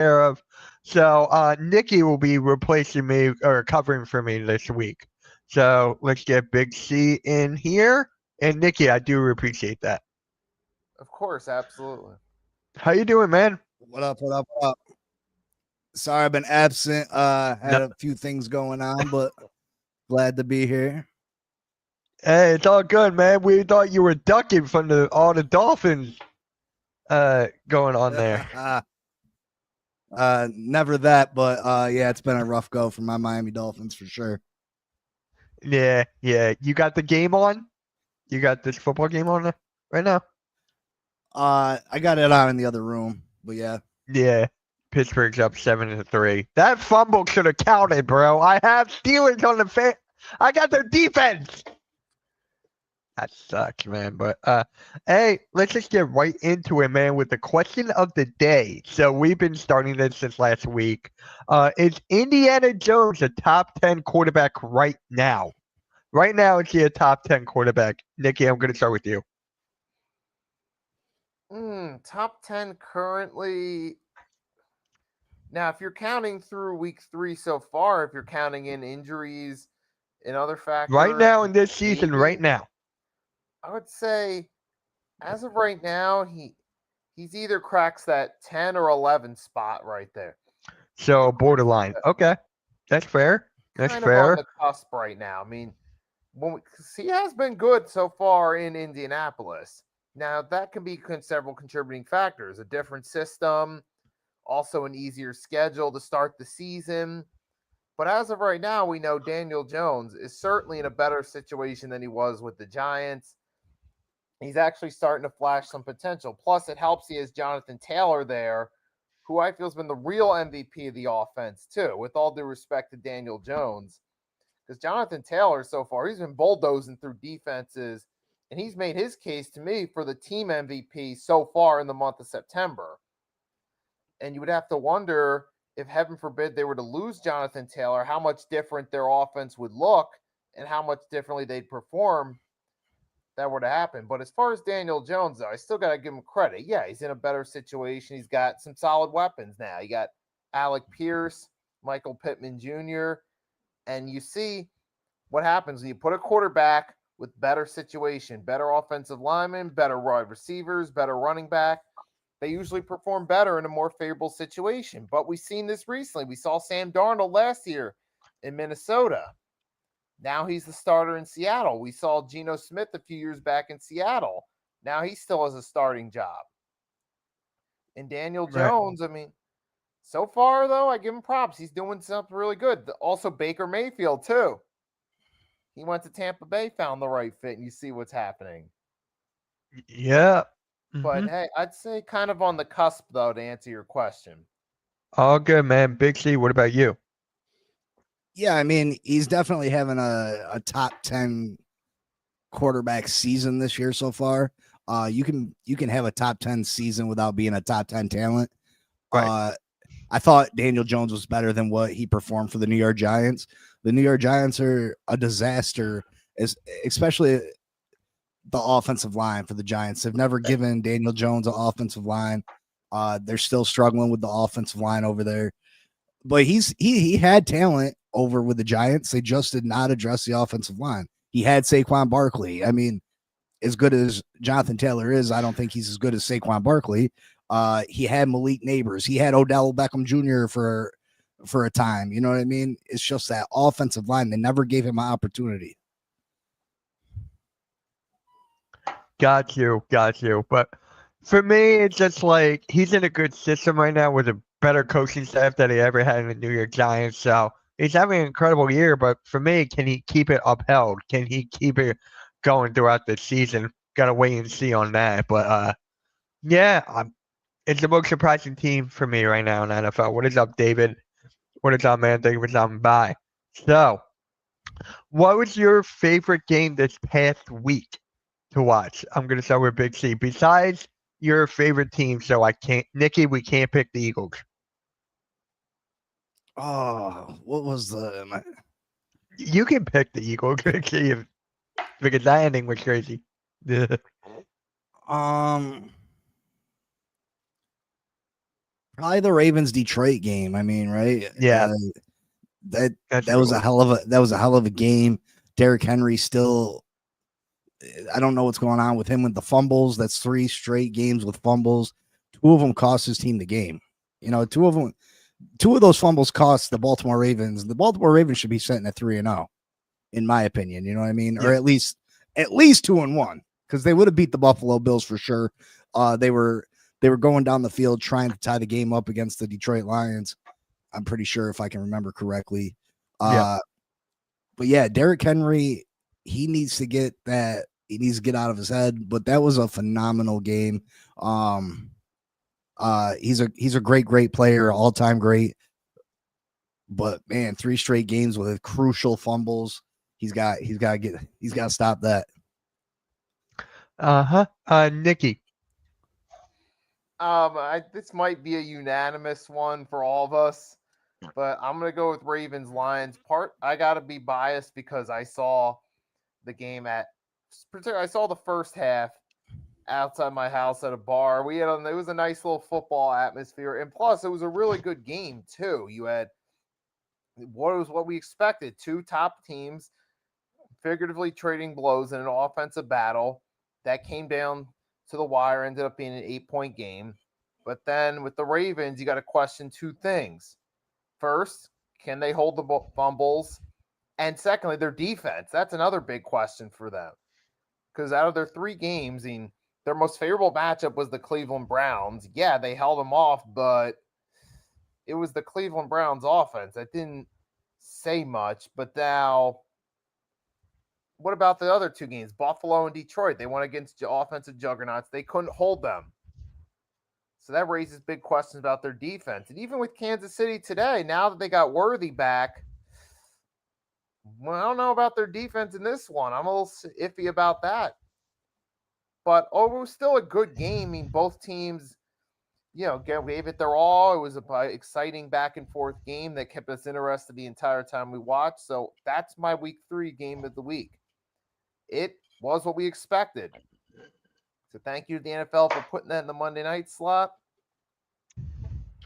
care of. So Nikki will be replacing me or covering for me this week. So let's get Big C in here. And Nikki, I do appreciate that. Of course, absolutely. How you doing, man? What up? What up? What up? Sorry, I've been absent. No, Had a few things going on, but glad to be here. hey, it's all good, man. We thought you were ducking from all the Dolphins going on there. Never that, but yeah, it's been a rough go for my Miami Dolphins for sure. Yeah, yeah. You got the game on? You got this football game on right now? I got it on in the other room, but yeah. Yeah. Pittsburgh's up 7-3. That fumble should have counted, bro. I have Steelers on the I got their defense. That sucks, man. But hey, let's just get right into it, man, with the question of the day. So we've been starting this since last week. Is Indiana Jones a top 10 quarterback right now? Right now, is he a top 10 quarterback? Nikki, I'm going to start with you. Top 10 currently. Now, if you're counting through week 3 so far, if you're counting in injuries and other factors, Right now in this season, maybe, right now. I would say, as of right now, he's either cracks that 10 or 11 spot right there. So borderline. Okay, that's fair. That's Kind of on fair. the cusp right now. I mean, cause he has been good so far in Indianapolis. Now, that can be several contributing factors: a different system, also an easier schedule to start the season. But as of right now, we know Daniel Jones is certainly in a better situation than he was with the Giants. He's actually starting to flash some potential. Plus, it helps he has Jonathan Taylor there, who I feel has been the real MVP of the offense, too, with all due respect to Daniel Jones. Because Jonathan Taylor, so far, he's been bulldozing through defenses, and he's made his case to me for the team MVP so far in the month of September. And you would have to wonder if, heaven forbid, they were to lose Jonathan Taylor, how much different their offense would look and how much differently they'd perform that were to happen. But as far as Daniel Jones, though, I still got to give him credit. Yeah, he's in a better situation. He's got some solid weapons now. You got Alec Pierce, Michael Pittman Jr., and you see what happens when you put a quarterback with better situation, better offensive linemen, better wide receivers, better running back. They usually perform better in a more favorable situation. But we've seen this recently. We saw Sam Darnold last year in Minnesota. Now he's the starter in Seattle. We saw Geno Smith a few years back in Seattle. Now he still has a starting job. And Daniel Right. Jones, I mean, so far, though, I give him props. He's doing something really good. Also, Baker Mayfield, too. He went to Tampa Bay, found the right fit, and you see what's happening. Yeah. But Hmm. hey, I'd say kind of on the cusp, though, to answer your question. All good, man. Big C, what about you? Yeah, I mean, he's definitely having a top 10 quarterback season this year so far. You can have a top 10 season without being a top 10 talent. Right. I thought Daniel Jones was better than what he performed for the New York Giants. The New York Giants are a disaster, especially the offensive line for the Giants. They've never given Daniel Jones an offensive line. They're still struggling with the offensive line over there. But he had talent over with the Giants. They just did not address the offensive line. He had Saquon Barkley. I mean, as good as Jonathan Taylor is, I don't think he's as good as Saquon Barkley. He had Malik Neighbors. He had Odell Beckham Jr. for a time. You know what I mean? It's just that offensive line. They never gave him an opportunity. Got you. Got you. But for me, it's just like he's in a good system right now with a better coaching staff than he ever had in the New York Giants. So he's having an incredible year. But for me, can he keep it upheld? Can he keep it going throughout the season? Gotta wait and see on that. But yeah, it's the most surprising team for me right now in the NFL. What is up, David? What is up, man? Thank you for stopping by. So, what was your favorite game this past week to watch? I'm gonna start with Big C. Besides your favorite team, so I can't, Nikki. We can't pick the Eagles. Oh, what was You can pick the Eagles, Big C, because that ending was crazy. um Probably the Ravens Detroit game. I mean, right? Yeah. That That's was cool. a hell of a game. Derrick Henry still, I don't know what's going on with him with the fumbles. That's 3 straight games with fumbles. 2 of them cost his team the game. You know, 2 of those fumbles cost the Baltimore Ravens. The Baltimore Ravens should be sitting at 3-0, in my opinion. You know what I mean? Yeah. Or at least 2-1, because they would have beat the Buffalo Bills for sure. They were going down the field trying to tie the game up against the Detroit Lions. I'm pretty sure, if I can remember correctly. But yeah, Derrick Henry, he needs to get that. He needs to get out of his head. But that was a phenomenal game. He's a great player, all-time great. But man, 3 straight games with crucial fumbles. He's got to stop that. Nikki. This might be a unanimous one for all of us, but I'm gonna go with Ravens Lions. I gotta be biased because I saw the game I saw the first half outside my house at a bar. It was a nice little football atmosphere, and plus it was a really good game too. You had what we expected: 2 top teams figuratively trading blows in an offensive battle that came down to the wire, ended up being an 8-point game. But then with the Ravens, you got to question 2 things. First, can they hold the fumbles? And secondly, their defense. That's another big question for them. Because out of their 3 games, their most favorable matchup was the Cleveland Browns. Yeah, they held them off, but it was the Cleveland Browns offense. That didn't say much. But now, what about the other 2 games? Buffalo and Detroit. They went against offensive juggernauts. They couldn't hold them. So that raises big questions about their defense. And even with Kansas City today, now that they got Worthy back, well, I don't know about their defense in this one. I'm a little iffy about that. But it was still a good game. I mean, both teams, gave it their all. It was an exciting back and forth game that kept us interested the entire time we watched. So that's my week 3 game of the week. It was what we expected. So thank you to the NFL for putting that in the Monday night slot.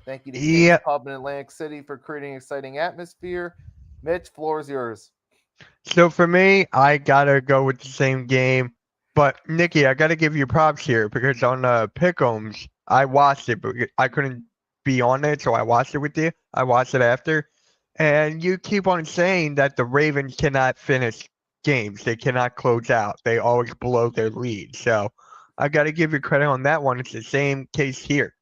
Thank you to King's Pub in Atlantic City for creating an exciting atmosphere. Mitch, floor is yours. So for me, I gotta go with the same game. But Nikki, I gotta give you props here because on Pick'ems, I watched it, but I couldn't be on it, so I watched it with you. I watched it after. And you keep on saying that the Ravens cannot finish games. They cannot close out. They always blow their lead. So I got to give you credit on that one. It's the same case here.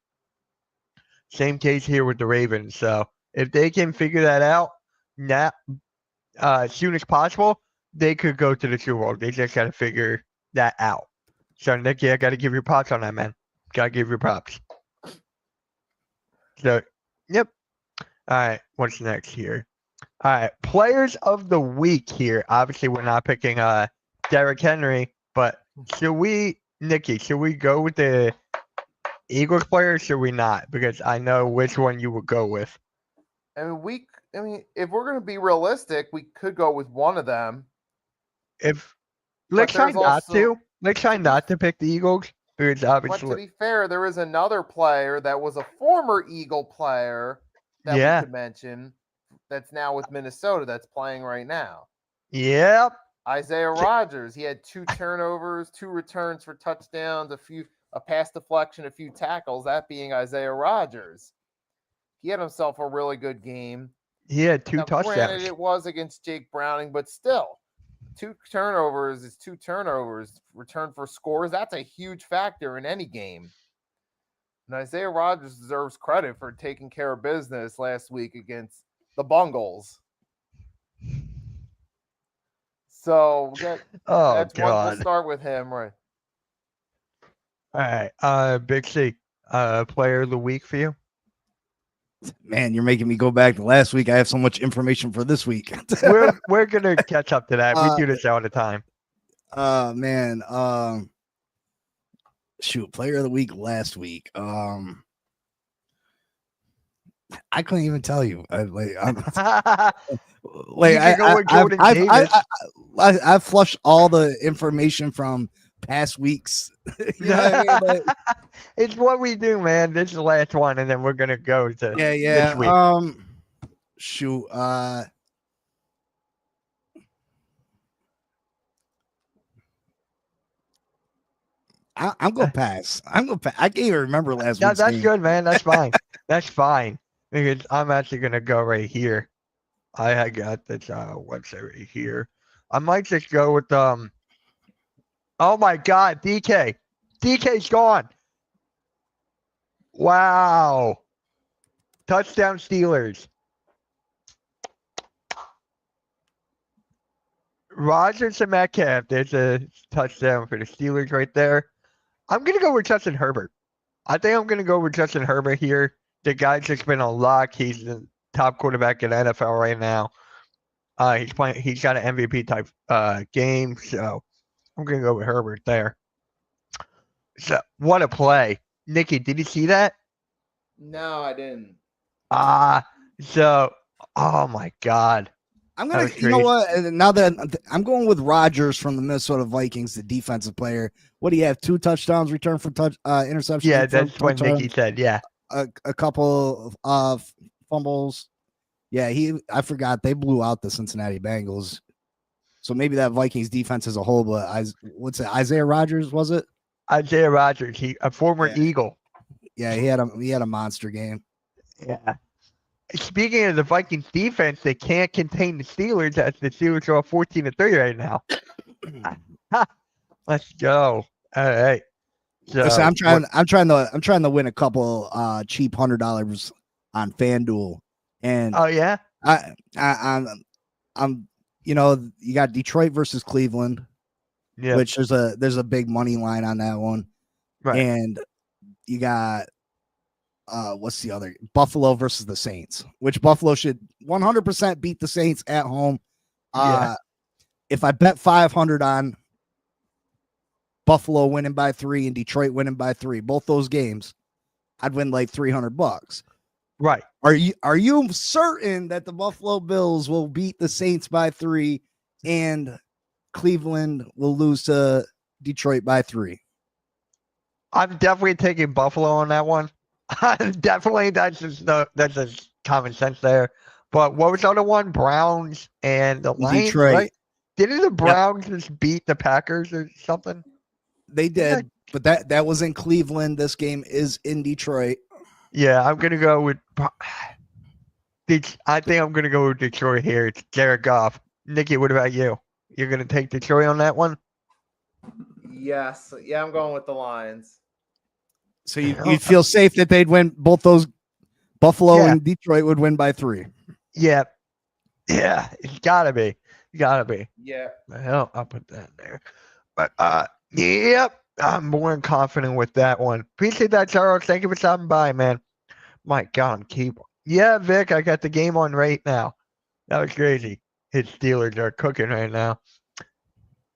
Same case here with the Ravens. So if they can figure that out now, as soon as possible, they could go to the Super Bowl. They just got to figure that out. So Nikki, I got to give you props on that, man. Got to give you props. So, yep. All right, what's next here? All right, players of the week here. Obviously, we're not picking Derrick Henry, but Nikki, should we go with the Eagles player or should we not? Because I know which one you would go with. If we're going to be realistic, we could go with one of them. Let's try not to pick the Eagles. Because obviously, but to be fair, there is another player that was a former Eagle player that we could mention that's now with Minnesota that's playing right now. Yep. Isaiah Rodgers. He had 2 turnovers, 2 returns for touchdowns, a pass deflection, a few tackles, that being Isaiah Rodgers. He had himself a really good game. He had 2 touchdowns. Granted, it was against Jake Browning, but still, 2 turnovers is 2 turnovers. Return for scores, that's a huge factor in any game. And Isaiah Rodgers deserves credit for taking care of business last week against the Bungles. So that's one. We'll start with him, right? All right. Big C, player of the week for you? Man, you're making me go back to last week. I have so much information for this week. we're gonna catch up to that. We do this all the time. Man. Shoot, player of the week last week. I couldn't even tell you. I've flushed all the information from past weeks. You know what I mean? Like, It's what we do, man. This is the last one, and then we're gonna go to yeah. this week. Shoot. I'm gonna pass. I can't even remember last No, week's that's game. good, man. That's fine. That's fine. Because I'm actually gonna go right here. I got this website right here. I might just go with Oh my God, DK. DK's gone. Wow. Touchdown Steelers. Rodgers and Metcalf. There's a touchdown for the Steelers right there. I'm gonna go with Justin Herbert. I think I'm gonna go with Justin Herbert here. The guy's just been on lock. He's the top quarterback in the NFL right now. He's playing. He's got an MVP type game, so I'm gonna go with Herbert there. So what a play, Nikki! Did you see that? No, I didn't. So oh my God, I'm that gonna, was you know crazy. what? Now that I'm going with Rodgers from the Minnesota Vikings, the defensive player. What do you have? 2 touchdowns, return for interceptions. Yeah, return that's for what touchdown, Nikki said. Yeah, a couple of fumbles. Yeah, I forgot they blew out the Cincinnati Bengals. So maybe that Vikings defense as a whole, but what's it? Isaiah Rodgers, was it? Isaiah Rodgers, a former Yeah. Eagle. Yeah, he had a monster game. Yeah. Speaking of the Vikings defense, they can't contain the Steelers as the Steelers are 14-3 right now. Let's go. All right. So So I'm trying to win a couple cheap $100 on FanDuel. And oh yeah? I'm you got Detroit versus Cleveland, Yeah. which there's a big money line on that one. Right. And you got what's the other? Buffalo versus the Saints, which Buffalo should 100% beat the Saints at home. Yeah. If I bet 500 on Buffalo winning by 3 and Detroit winning by 3, both those games, I'd win like $300. Right. Are you certain that the Buffalo Bills will beat the Saints by 3 and Cleveland will lose to Detroit by 3? I'm definitely taking Buffalo on that one. Definitely, that's just common sense there. But what was the other one? Browns and the Lions, Detroit. right? Didn't the Browns just beat the Packers or something? They did, but that was in Cleveland. This game is in Detroit. Yeah, I'm gonna go with. I think I'm gonna go with Detroit here. It's Jared Goff. Nikki, what about you? You're gonna take Detroit on that one? Yes. Yeah, I'm going with the Lions. So you'd feel safe that they'd win both those. Buffalo Yeah. and Detroit would win by 3. Yeah. Yeah, it's gotta be. Yeah. Well, I'll put that in there. But yep, I'm more than confident with that one. Appreciate that, Charles. Thank you for stopping by, man. My God, yeah, Vic, I got the game on right now. That was crazy. His Steelers are cooking right now.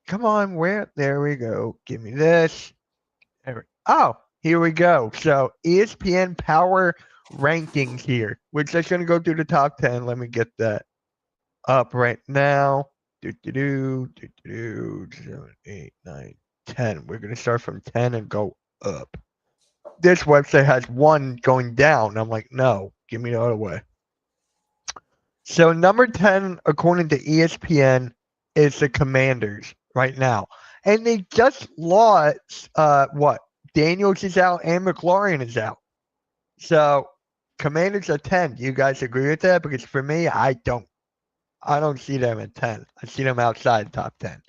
Come on, there we go. Give me this. Here we go. So ESPN Power Rankings here. We're just gonna go through the top 10. Let me get that up right now. 7, 8, 9, 10. We're gonna start from 10 and go up. This website has 1 going down. I'm like, no, give me the other way. So number 10, according to ESPN, is the Commanders right now. And they just lost Daniels is out and McLaurin is out. So Commanders are 10. Do you guys agree with that? Because for me, I don't see them at 10. I see them outside top 10.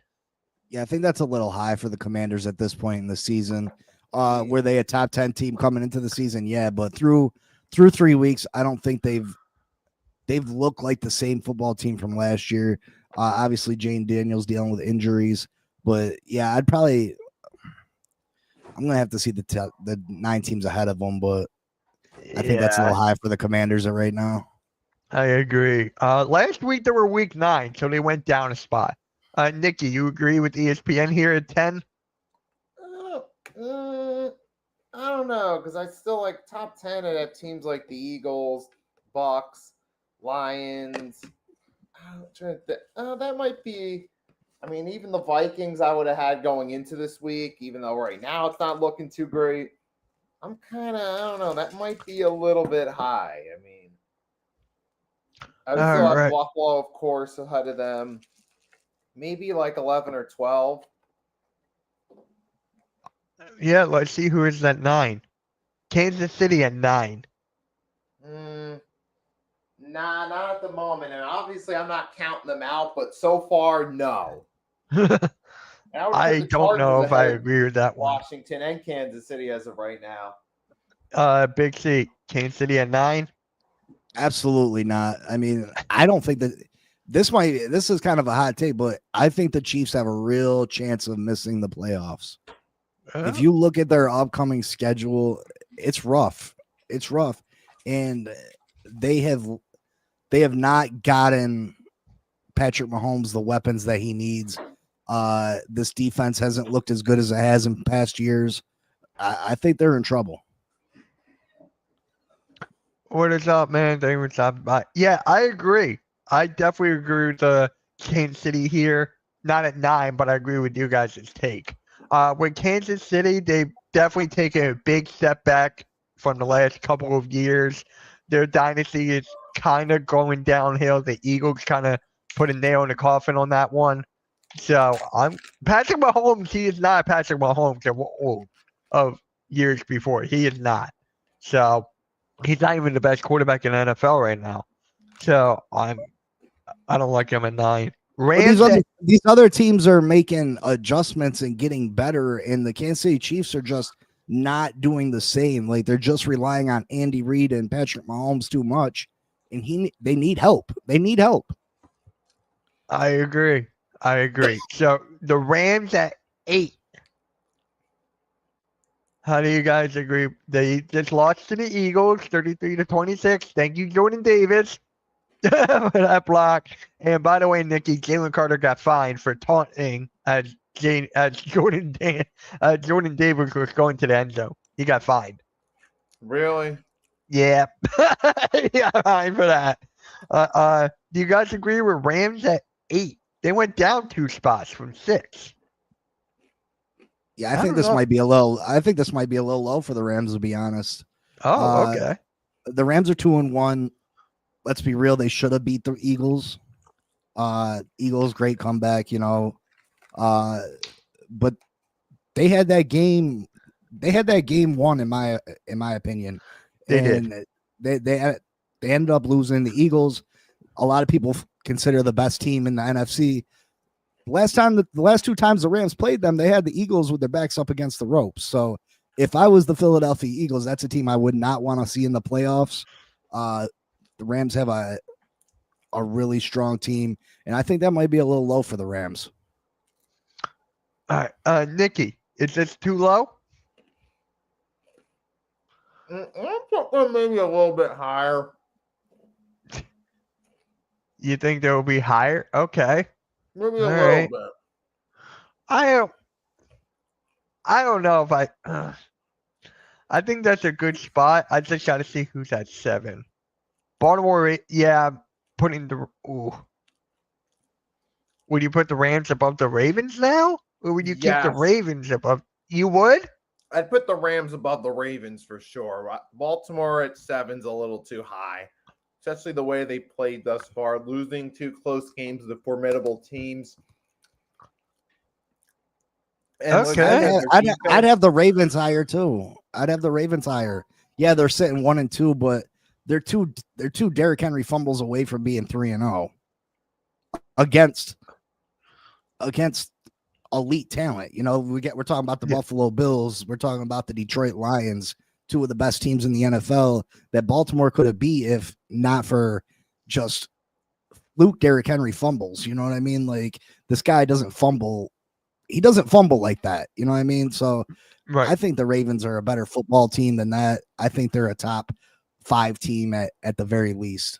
Yeah, I think that's a little high for the Commanders at this point in the season. Were they a top 10 team coming into the season? Yeah, but through 3 weeks, I don't think they've looked like the same football team from last year. Obviously, Jane Daniels dealing with injuries, but yeah, I'm gonna have to see the 9 teams ahead of them, but I think that's a little high for the Commanders right now. I agree. Last week they were week 9, so they went down a spot. Nikki, you agree with ESPN here at 10? I don't know, because I still like top 10 and have teams like the Eagles, Bucks, Lions. I'm trying to think. That might be I mean, even the Vikings I would have had going into this week, even though right now it's not looking too great. I'm kind of, I don't know, that might be a little bit high. I mean, I would still All have right. Buffalo, of course, ahead of them. Maybe like 11 or 12. Yeah, let's see who is at 9. Kansas City at 9. Nah, not at the moment. And obviously, I'm not counting them out, but so far, no. And I would put I the don't know Chargers if I ahead of agree with that one. Washington and Kansas City as of right now. Big C, Kansas City at 9. Absolutely not. I mean, I don't think that this is kind of a hot take, but I think the Chiefs have a real chance of missing the playoffs. If you look at their upcoming schedule, it's rough. It's rough. And they have not gotten Patrick Mahomes the weapons that he needs. This defense hasn't looked as good as it has in past years. I think they're in trouble. What is up, man? Thank you for stopping by. Yeah, I agree. I definitely agree with the Kansas City here. Not at 9, but I agree with you guys' take. With Kansas City, they've definitely taken a big step back from the last couple of years. Their dynasty is kind of going downhill. The Eagles kind of put a nail in the coffin on that one. So Patrick Mahomes. He is not Patrick Mahomes of years before. He is not. So he's not even the best quarterback in the NFL right now. So I don't like him at 9. These other teams are making adjustments and getting better, and the Kansas City Chiefs are just not doing the same. Like they're just relying on Andy Reid and Patrick Mahomes too much, and they need help. They need help. I agree. So the Rams at 8. How do you guys agree? They just lost to the Eagles, 33-26. Thank you, Jordan Davis, for that block. And by the way, Nikki, Jalen Carter got fined for taunting as Jordan Davis was going to the end zone. He got fined. Really? Yeah, he got fined for that. Do you guys agree with Rams at 8? They went down 2 spots from 6. Yeah, I think this might be a little. I think this might be a little low for the Rams, to be honest. Oh, okay. The Rams are 2-1. Let's be real; they should have beat the Eagles. Eagles, great comeback, but they had that game. They had that game won in my opinion. They ended up losing. The Eagles, a lot of people consider the best team in the NFC. The last 2 times the Rams played them, they had the Eagles with their backs up against the ropes. So if I was the Philadelphia Eagles, that's a team I would not want to see in the playoffs. The Rams have a really strong team, and I think that might be a little low for the Rams. All right, Nikki, is this too low? I'm putting maybe a little bit higher. You think they will be higher? Okay. Maybe a little bit. I don't know if I think that's a good spot. I just got to see who's at 7. Baltimore, yeah, putting the. Ooh. Would you put the Rams above the Ravens now? Or would you keep the Ravens above? You would? I'd put the Rams above the Ravens for sure. Baltimore at 7's a little too high, especially the way they played thus far, losing 2 close games to formidable teams. And okay, I'd have the Ravens higher too. I'd have the Ravens higher. Yeah, they're sitting 1-2, but they're two Derrick Henry fumbles away from being 3-0 against elite talent. We're talking about the Buffalo Bills. We're talking about the Detroit Lions, 2 of the best teams in the NFL that Baltimore could have beat if not for just fluke Derrick Henry fumbles. You know what I mean? Like this guy doesn't fumble. He doesn't fumble like that. You know what I mean? So I think the Ravens are a better football team than that. I think they're a top 5 team at the very least,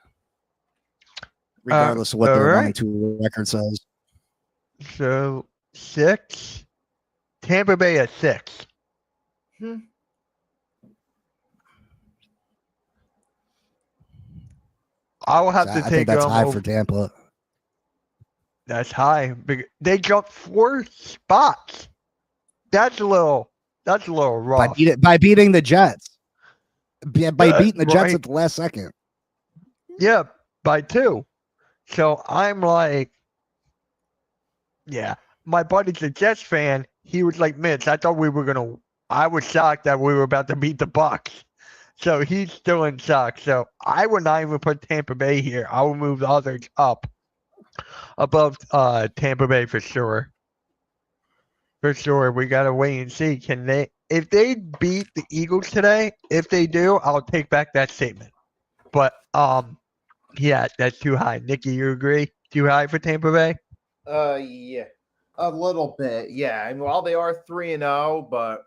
regardless of what their 1-2 record says. So 6, Tampa Bay at 6. I will have to take that's them high for Tampa. That's high. They jumped 4 spots. That's a little rough. By beating the Jets. By beating the Jets Right. at the last second. Yeah, by 2. So I'm like, yeah. My buddy's a Jets fan. He was like, Mitch, I thought we were gonna. I was shocked that we were about to beat the Bucks. So he's still in shock. So I would not even put Tampa Bay here. I would move the others up above Tampa Bay for sure. For sure. We gotta wait and see. Can they if they beat the Eagles today, if they do, I'll take back that statement. But yeah, that's too high. Nikki, you agree? Too high for Tampa Bay? Yeah, a little bit. Yeah, I mean, while they are 3-0, but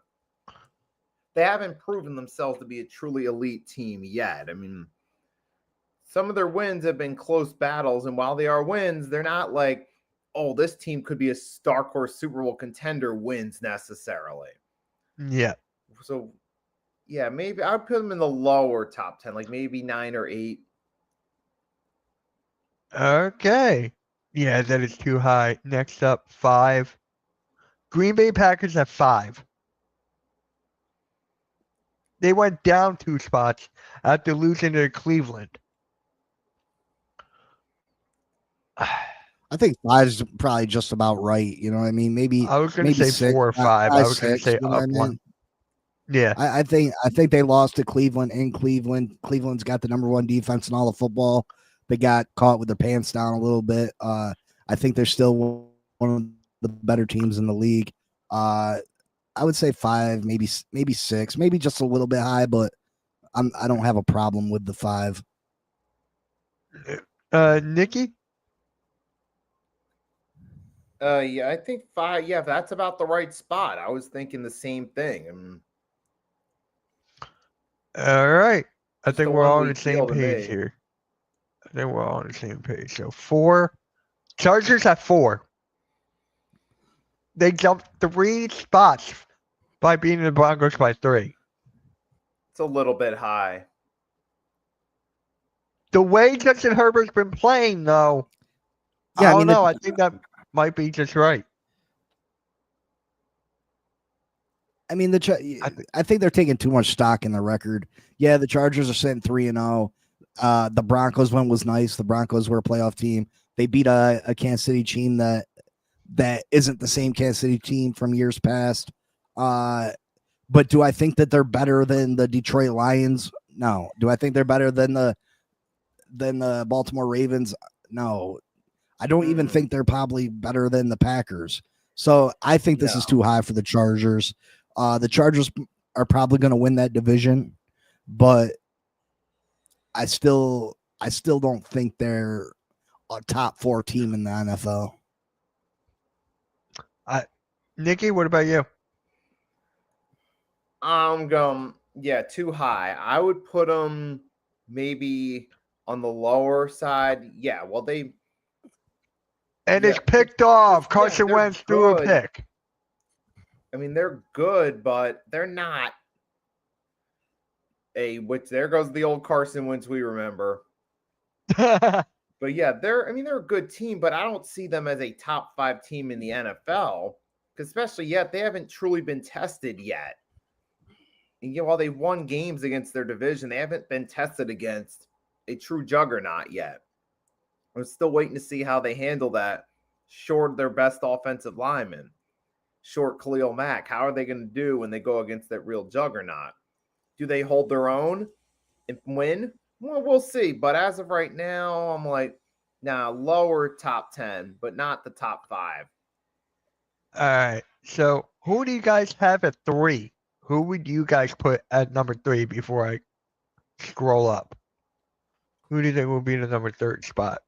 they haven't proven themselves to be a truly elite team yet. I mean, some of their wins have been close battles, and while they are wins, they're not like, oh, this team could be a dark horse Super Bowl contender wins necessarily. Yeah. So, yeah, maybe I'd put them in the lower top 10, like maybe 9 or 8. Okay. Yeah, that is too high. Next up, 5. Green Bay Packers at 5. They went down 2 spots after losing to Cleveland. I think 5 is probably just about right. You know what I mean? Maybe I was gonna maybe say 6, 4 or 5. I was gonna 6, say you know what I up mean? 1. Yeah. I think they lost to Cleveland in Cleveland. Cleveland's got the number 1 defense in all of football. They got caught with their pants down a little bit. I think they're still one of the better teams in the league. I would say 5, maybe 6, maybe just a little bit high, but I don't have a problem with the 5. Nikki? Yeah, I think 5. Yeah, that's about the right spot. I was thinking the same thing. All right. I Just think a we're all on one-week the same deal to page me. here. I think we're all on the same page. So 4. Chargers at 4. They jumped 3 spots by beating the Broncos by 3. It's a little bit high. The way Justin Herbert's been playing, though, Yeah, I I don't mean, know. I think that might be just right. I mean, I think they're taking too much stock in the record. Yeah, the Chargers are sitting 3-0. The Broncos one was nice. The Broncos were a playoff team. They beat a Kansas City team that isn't the same Kansas City team from years past. But do I think that they're better than the Detroit Lions? No. Do I think they're better than the Baltimore Ravens? No. I don't even think they're probably better than the Packers. So I think this is too high for the Chargers. The Chargers are probably going to win that division, but I still don't think they're a top 4 team in the NFL. Nikki, what about you? I'm going, too high. I would put them maybe on the lower side. Yeah, well, It's picked off. Yeah, Carson they're Wentz threw a good. pick. I mean, they're good, but they're not which there goes the old Carson Wentz we remember. But yeah, they're a good team, but I don't see them as a top 5 team in the NFL, especially yet they haven't truly been tested yet. And while they've won games against their division, they haven't been tested against a true juggernaut yet. I'm still waiting to see how they handle that. Short their best offensive lineman, short Khalil Mack. How are they going to do when they go against that real juggernaut? Do they hold their own and win? Well, we'll see. But as of right now, I'm like, lower top 10, but not the top 5. All right. So who do you guys have at 3? Who would you guys put at number 3 before I scroll up? Who do you think will be the number 3 spot?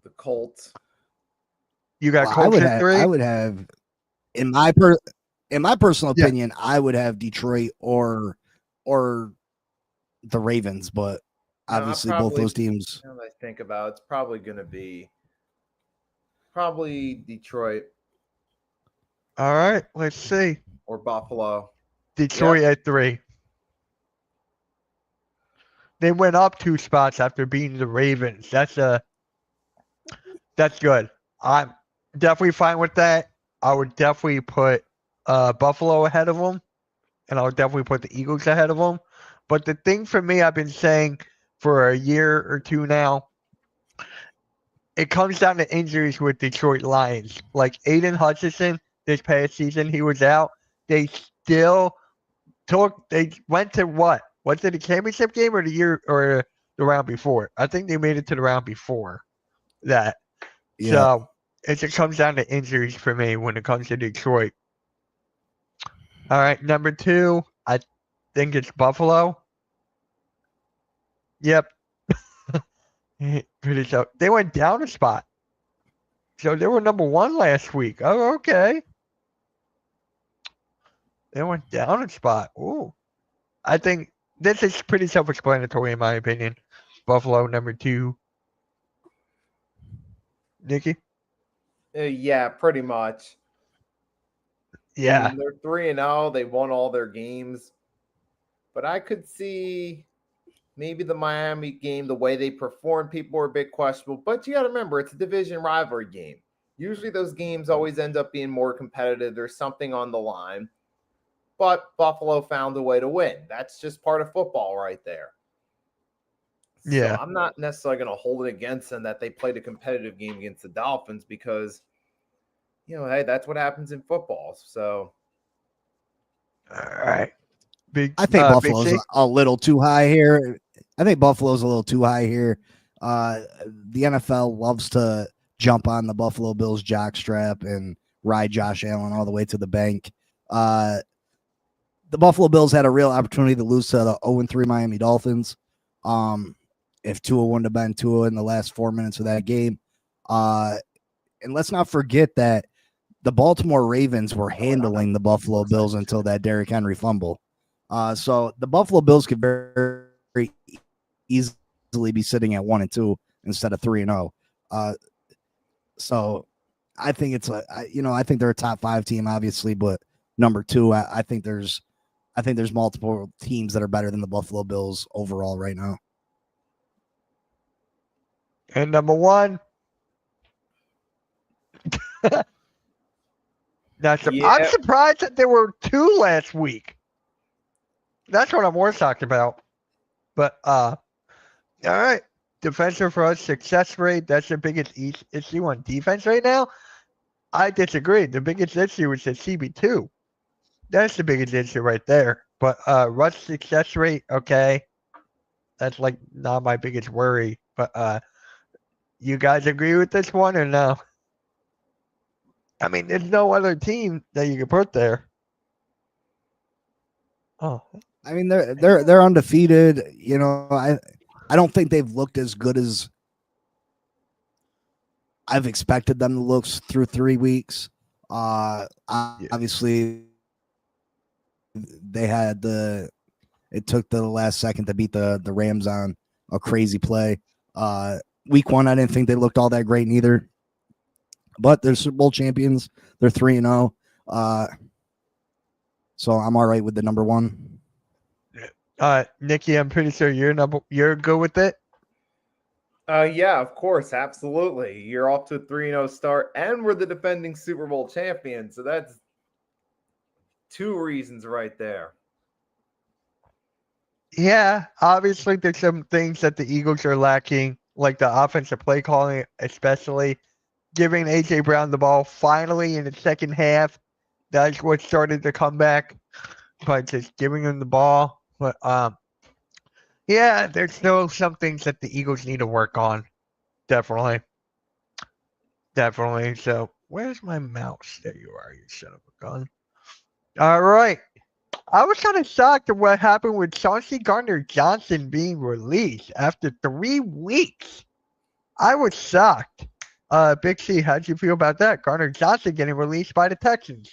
The Colts. You got Colts at 3? I would have, in my personal opinion, I would have Detroit or the Ravens, but obviously both those teams. Now that I think about it, it's probably going to be Detroit. All right, let's see. Or Buffalo. Detroit at 3. They went up 2 spots after beating the Ravens. That's good. I'm definitely fine with that. I would definitely put Buffalo ahead of them, and I would definitely put the Eagles ahead of them. But the thing for me, I've been saying for a year or two now, it comes down to injuries with Detroit Lions. Like Aiden Hutchinson, this past season, he was out. They still they went to what? Was it a championship game or the year or the round before? I think they made it to the round before that. Yeah. So it just comes down to injuries for me when it comes to Detroit. All right, number 2, I think it's Buffalo. Yep. Pretty so. They went down a spot. So they were number 1 last week. Oh, okay. They went down a spot. Ooh. I think this is pretty self-explanatory in my opinion. Buffalo number 2. Nikki? Yeah, pretty much. Yeah. They're 3-0. They won all their games. But I could see maybe the Miami game, the way they performed, people were a bit questionable. But you got to remember, it's a division rivalry game. Usually those games always end up being more competitive. There's something on the line. But Buffalo found a way to win. That's just part of football right there. Yeah. So I'm not necessarily going to hold it against them that they played a competitive game against the Dolphins because, hey, that's what happens in football. So. All right. I think Buffalo's a little too high here. The NFL loves to jump on the Buffalo Bills jockstrap and ride Josh Allen all the way to the bank. The Buffalo Bills had a real opportunity to lose to the 0-3 Miami Dolphins. If Tua wouldn't have been Tua in the last 4 minutes of that game. And let's not forget that the Baltimore Ravens were handling the Buffalo Bills until that Derrick Henry fumble. So the Buffalo Bills could very easily be sitting at 1-2 instead of 3-0. So I think it's I think they're a top 5 team, obviously, but number 2, I think there's multiple teams that are better than the Buffalo Bills overall right now. And number 1. I'm surprised that there were 2 last week. That's what I'm more talking about. But all right. Defensive for us, success rate. That's the biggest issue on defense right now. I disagree. The biggest issue is the CB2. That's the biggest issue right there. But rush success rate, okay. That's like not my biggest worry. But you guys agree with this one or no? I mean, there's no other team that you can put there. Oh. I mean, they're undefeated. I don't think they've looked as good as I've expected them to look through 3 weeks. Obviously, they had it took the last second to beat the Rams on a crazy play. Week 1, I didn't think they looked all that great neither. But they're Super Bowl champions. They're 3-0. So I'm all right with the number 1. Nikki, I'm pretty sure you're good with it. Yeah, of course, absolutely. You're off to a 3-0 start, and we're the defending Super Bowl champions. So that's 2 reasons right there. Yeah, obviously there's some things that the Eagles are lacking, like the offensive play calling, especially giving AJ Brown the ball finally in the second half. That's what started to come back, but just giving him the ball. But yeah, there's still some things that the Eagles need to work on. Definitely. So where's my mouse? There you are, you son of a gun. All right. I was kind of shocked at what happened with Chauncey Gardner-Johnson being released after 3 weeks. I was shocked. Big C, how'd you feel about that? Gardner-Johnson getting released by the Texans.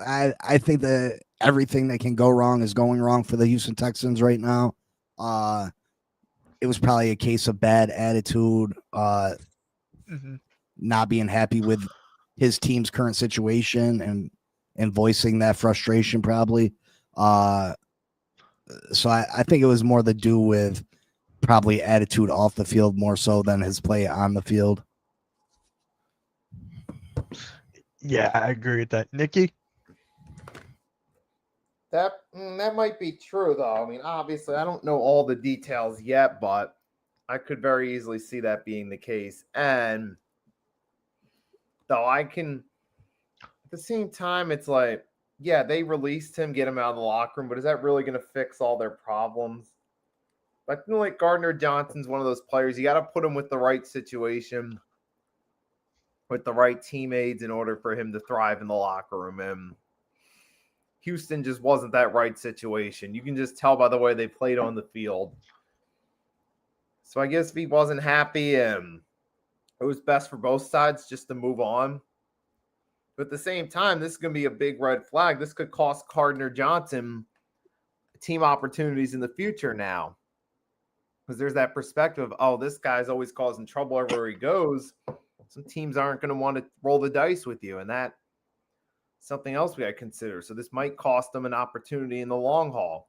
I think that everything that can go wrong is going wrong for the Houston Texans right now. It was probably a case of bad attitude, not being happy with his team's current situation, and and voicing that frustration probably. So I think it was more to do with probably attitude off the field more so than his play on the field. Yeah, I agree with that. Nikki? That might be true, though. I mean, obviously, I don't know all the details yet, but I could very easily see that being the case. And though I can, at the same time, it's like, yeah, they released him, get him out of the locker room, but is that really going to fix all their problems? I feel like Gardner Johnson's one of those players. You got to put him with the right situation, with the right teammates in order for him to thrive in the locker room. And Houston just wasn't that right situation. You can just tell by the way they played on the field. So I guess if he wasn't happy, and it was best for both sides just to move on. But at the same time, this is going to be a big red flag. This could cost Gardner Johnson team opportunities in the future now. Because there's that perspective of, oh, this guy's always causing trouble everywhere he goes. Some teams aren't going to want to roll the dice with you. And that's something else we got to consider. So this might cost them an opportunity in the long haul.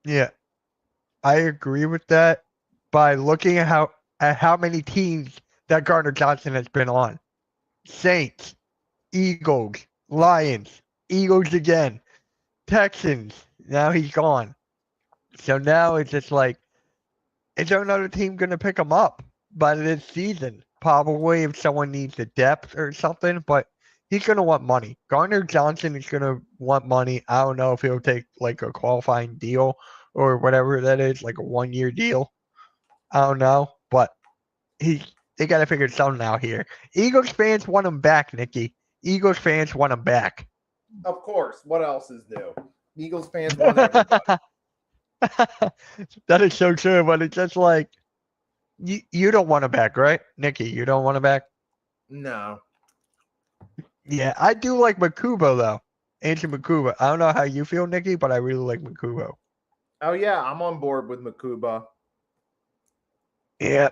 Yeah, I agree with that by looking at how many teams that Gardner Johnson has been on. Saints, Eagles, Lions, Eagles again, Texans. Now he's gone. So now it's just like, is there another team going to pick him up by this season? Probably if someone needs a depth or something, but he's going to want money. Gardner Johnson is going to want money. I don't know if he'll take like a qualifying deal or whatever that is, like a 1-year deal. I don't know, but they got to figure something out here. Eagles fans want him back, Nikki. Eagles fans want him back. Of course. What else is new? Eagles fans want everybody. That is so true, but it's just like you don't want him back, right, Nikki? You don't want him back? No. Yeah, I do like Makubo though. Andrew Makubo. I don't know how you feel, Nikki, but I really like Makubo. Oh yeah, I'm on board with Makuba. Yeah,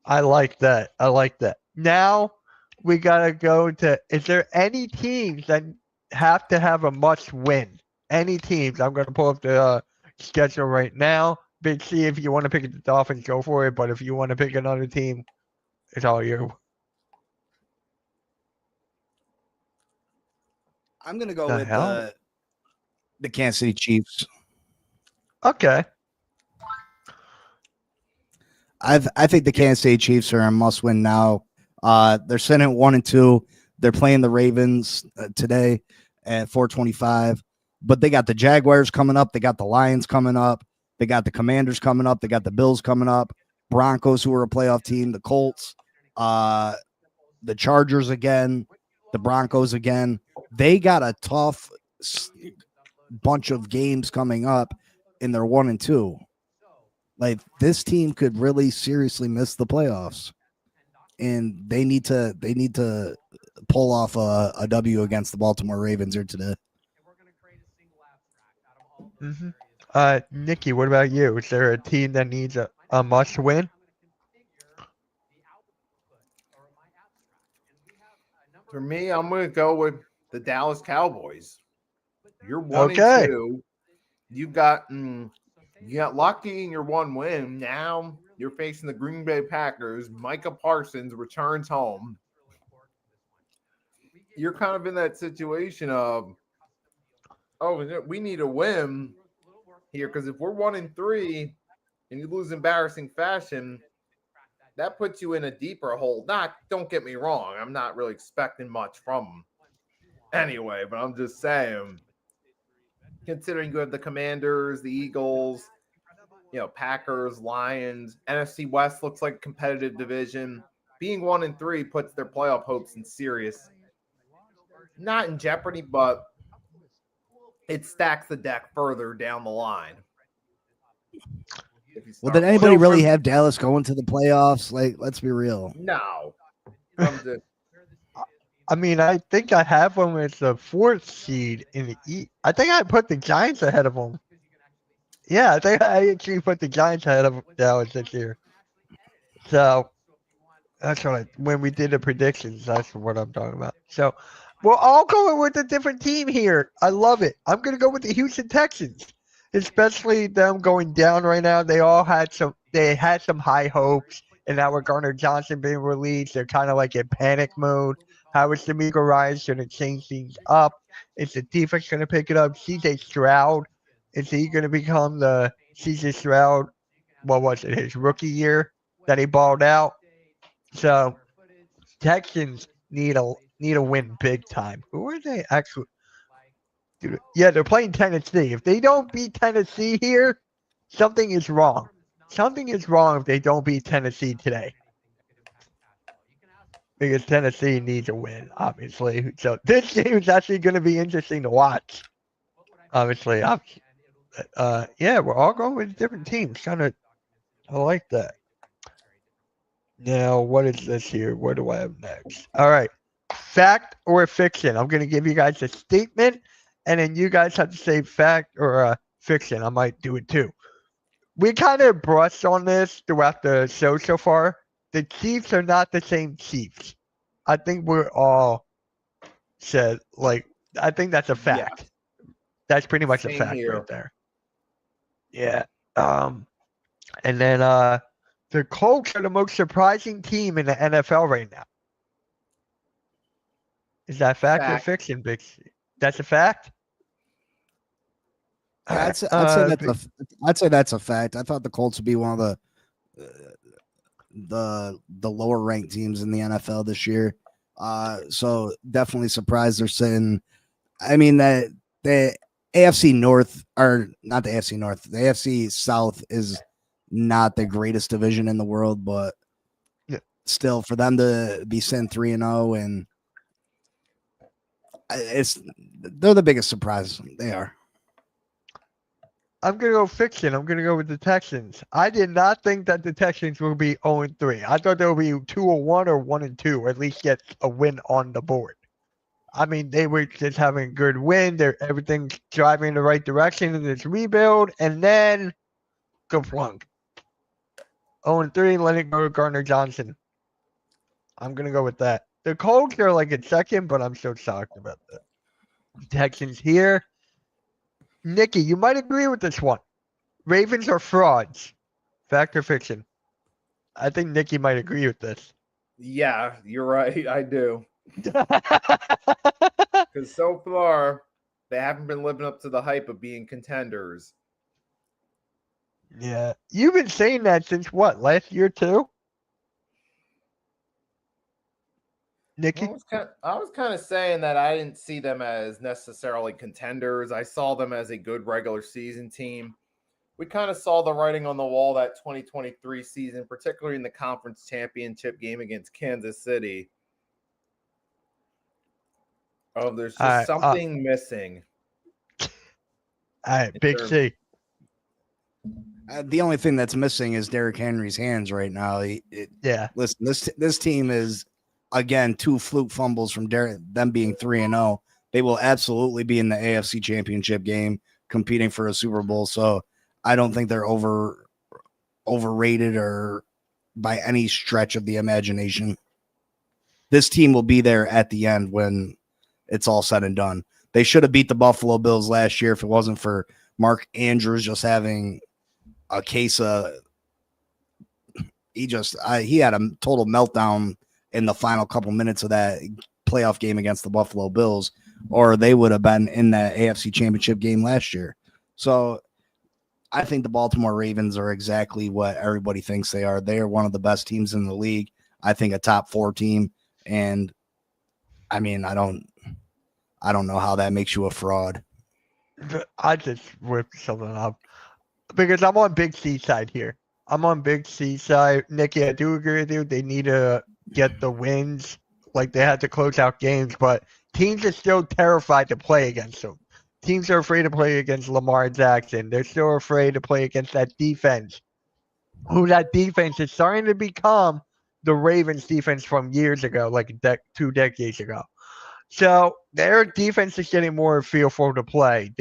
I like that. I like that. Now we gotta go to. Is there any teams that have to have a must win? Any teams? I'm gonna pull up the schedule right now. Big C, if you want to pick the Dolphins, go for it. But if you want to pick another team, it's all you. I'm gonna go The with hell? the Kansas City Chiefs. Okay. I think the Kansas City Chiefs are a must win now. They're sitting at 1-2. They're playing the Ravens today at 4:25. But they got the Jaguars coming up. They got the Lions coming up. They got the Commanders coming up. They got the Bills coming up. Broncos, who are a playoff team. The Colts. The Chargers again. The Broncos again. They got a tough bunch of games coming up, and they're 1-2. Like, this team could really seriously miss the playoffs, and they need to pull off a W against the Baltimore Ravens here today. Nikki, what about you? Is there a team that needs a must win? For me, I'm going to go with the Dallas Cowboys. You're 1-2. Okay. You got lucky in your one win. Now you're facing the Green Bay Packers. Micah Parsons returns home. You're kind of in that situation of, oh, we need a win here, because if we're 1-3 and you lose embarrassing fashion, that puts you in a deeper hole. Don't get me wrong, I'm not really expecting much from them anyway, but I'm just saying, considering you have the Commanders, the Eagles, Packers, Lions, NFC West looks like a competitive division. Being 1-3 puts their playoff hopes in serious, not in jeopardy, but it stacks the deck further down the line. Well, did anybody really have Dallas going to the playoffs? Like, let's be real. No. I mean, I think I have them as the 4th seed in the East. I think I put the Giants ahead of them. Yeah, I think I actually put the Giants ahead of Dallas this year. So that's when we did the predictions, that's what I'm talking about. So We're all going with a different team here. I love it. I'm gonna go with the Houston Texans, especially them going down right now. They had some high hopes, and now with Garner Johnson being released, they're kind of like in panic mode. How is D'Amico Ryan's gonna change things up? Is the defense gonna pick it up? CJ Stroud, is he gonna become the CJ Stroud? What was it? His rookie year that he balled out. So Texans need a win big time. Who are they actually? Dude, yeah, they're playing Tennessee. If they don't beat Tennessee here, something is wrong. Something is wrong if they don't beat Tennessee today. Because Tennessee needs a win, obviously. So this game is actually going to be interesting to watch. Obviously, yeah, we're all going with different teams. I like that. Now, what is this here? What do I have next? All right. Fact or fiction? I'm going to give you guys a statement, and then you guys have to say fact or fiction. I might do it too. We kind of brushed on this throughout the show so far. The Chiefs are not the same Chiefs. I think we're all said, I think that's a fact. That's pretty much a Same fact here. right there. Yeah. And then the Colts are the most surprising team in the NFL right now. Is that fact or Fact. fiction, Big C? That's a fact? I'd say that's a fact. I thought the Colts would be one of the lower ranked teams in the NFL this year. So definitely surprised they're sitting. I mean that the AFC North, or not the AFC North, the AFC South is not the greatest division in the world, but still for them to be sitting 3-0 and they're the biggest surprise. They are. I'm going to go fiction. I'm going to go with the Texans. I did not think that the Texans would be 0-3. I thought they would be 2-1 or 1-2, or at least get a win on the board. I mean, they were just having a good win. Everything's driving in the right direction in this rebuild, and then Gaflunk. 0-3, let it go to Gardner Johnson. I'm going to go with that. The Colts are like in second, but I'm so shocked about that. Texans here. Nikki, you might agree with this one. Ravens are frauds. Fact or fiction? I think Nikki might agree with this. Yeah, you're right. I do. Because so far, they haven't been living up to the hype of being contenders. Yeah. You've been saying that since what? Last year too? Nikki? I was kind of saying that I didn't see them as necessarily contenders. I saw them as a good regular season team. We kind of saw the writing on the wall that 2023 season, particularly in the conference championship game against Kansas City. Oh, there's just something missing. All right, Big C. The only thing that's missing is Derrick Henry's hands right now. Yeah. Listen, this team is, again, 2 fluke fumbles from them being 3-0. They will absolutely be in the AFC Championship game competing for a Super Bowl. So I don't think they're overrated or by any stretch of the imagination. This team will be there at the end when it's all said and done. They should have beat the Buffalo Bills last year if it wasn't for Mark Andrews just having a case of he had a total meltdown in the final couple minutes of that playoff game against the Buffalo Bills, or they would have been in the AFC Championship game last year. So I think the Baltimore Ravens are exactly what everybody thinks they are. They are one of the best teams in the league. I think a top 4 team. And I mean, I don't know how that makes you a fraud. I just whipped something up because I'm on Big C side here. I'm on Big C side. Nikki, I do agree with you. They need to get the wins. Like, they had to close out games, but teams are still terrified to play against them. Teams are afraid to play against Lamar Jackson. They're still afraid to play against that defense. That defense is starting to become the Ravens defense from years ago, like 2 decades ago. So their defense is getting more fearful to play.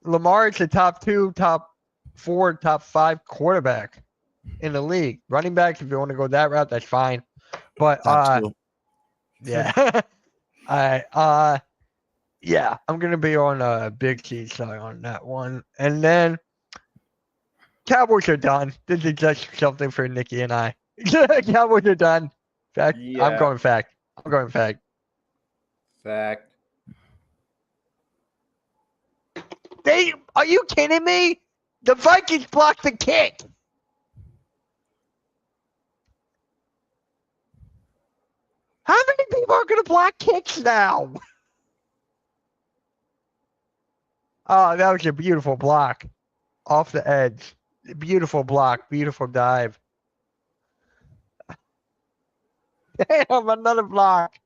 Lamar is the top 2, top 4, top 5 quarterback in the league. Running backs, if you want to go that route, that's fine. But Yeah. All right. Yeah, I'm gonna be on Big T side on that one, and then Cowboys are done. This is just something for Nikki and I. Cowboys are done. Fact. I'm Yeah. going fact. I'm going fact. Fact. Are you kidding me? The Vikings blocked the kick. How many people are going to block kicks now? Oh, that was a beautiful block. Off the edge. Beautiful block. Beautiful dive. Damn, another block.